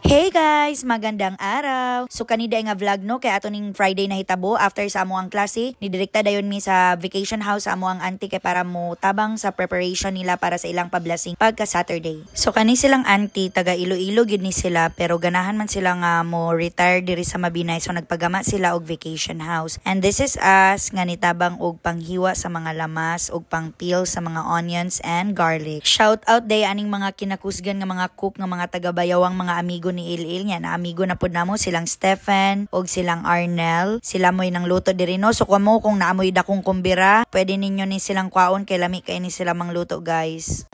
Hey guys! Magandang araw! So kanida nga vlog no, kay ato ning Friday na hitabo after sa amo ang klase. Nidirekta dayon mi sa vacation house sa amo ang auntie kay para mo tabang sa preparation nila para sa ilang pablasing pagka Saturday. So kani silang auntie, taga Iloilo gid ni sila pero ganahan man sila nga mo retire diri sa Mabinay so nagpagama sila og vacation house. And this is us nga nitabang og panghiwa sa mga lamas og pang-peel sa mga onions and garlic. Shout out day aning mga kinakusgan nga mga cook nga mga taga-bayawang mga amigo ni Il niya na amigo na pud namo silang Stephen og silang Arnel. Sila moy nang luto diri no. So kamo kung naamoy dakong kumbira, pwede ninyo ni silang kwaon kay lami kay ni sila mangluto guys.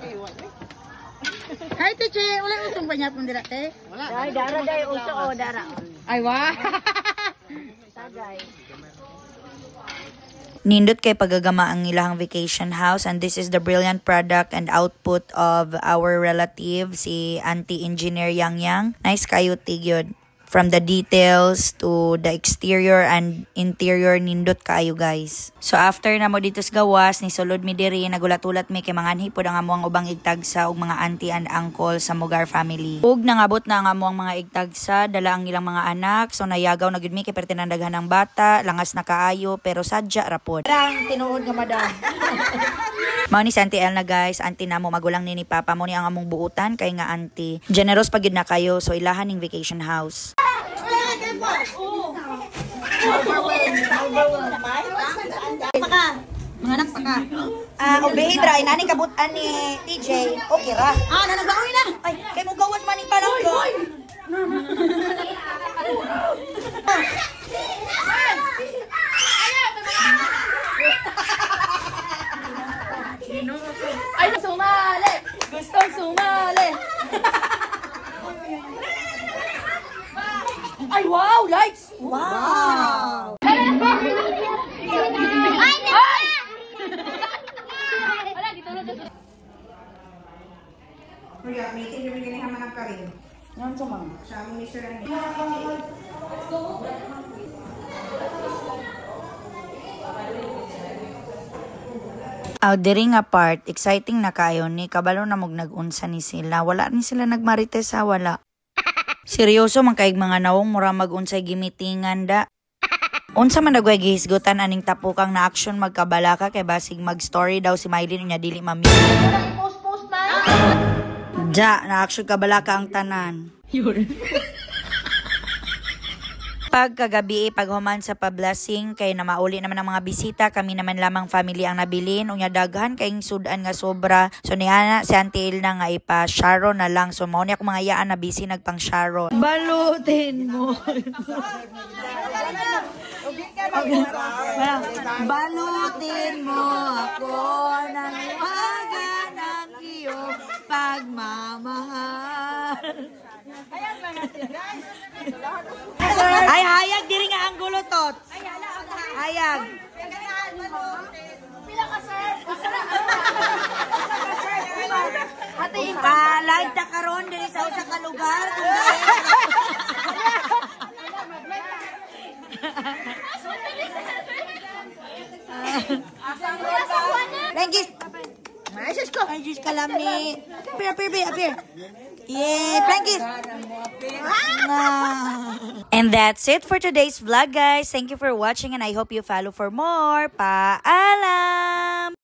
Hi teacher, wala usong pa niya pong dira te? Wala. Ay dara day uso o dara. Ay wa. Tagay. Nindot kay pagagama ang ilahang vacation house and this is the brilliant product and output of our relative si Auntie Engineer Yang Yang. Nice kayo tigyod. From the details to the exterior and interior nindot kayo guys. So after na mo dito sa gawas ni sulod mi diri nagulat-ulat mi kay manganhi pod ang amuang ubang igtagsa og mga auntie and uncle sa Mugar family. Ug nangabot na ang amuang mga igtagsa dala ang ilang mga anak so nayagaw na gud mi kay pertinandaghan ng bata, langas na kaayo pero sadya ra pod. Parang tinuod nga madam. Mao ni si Auntie Elna guys, auntie namo magulang ni Papa mo ni ang among buutan kay nga auntie. Generous pagid na kayo so ilahan ning vacation house. Paka. Mga anak paka. Obehid ra inani kabutan ni TJ. Okay ra. Nanagawi na. Ay, kay mo gawas man ning palangga. Ay sumali. Gustong sumali. Ay wow, lights. Wow. Kuya, meeting yung ganyan naman ang karin. Yan sa mga. Sa among Mr. Randy. Diri nga part, exciting na kayo ni kabalo na mog nag-unsa ni sila. Wala ni sila nagmarites ha, wala. Seryoso man kaig mga nawong mura mag-unsay gimitingan da. Unsa man nagway gihisgutan aning tapukang na action magkabalaka kay basig mag-story daw si Mylene unya dili mami. Post man. Ja, na action kabalaka ang tanan. Pagkagabi paghuman sa pablasing kay na mauli naman ang mga bisita, kami naman lamang family ang nabilin unya daghan kay sudan nga sobra. So nihana si Auntie Elna nga ipa Sharon na lang. So mao ni ako mga yaan na busy nagpang Sharon. Balutin mo. Balutin mo ako ng waga ng iyong pagmamahal. Ay hayag diri nga ang gulutot. Hayag. Pila ka sir? Live ta karon diri sa usa ka lugar. Lengis. Ay, Diyos ka lami. Appear. Yeah, Plankis. And that's it for today's vlog, guys. Thank you for watching and I hope you follow for more. Paalam!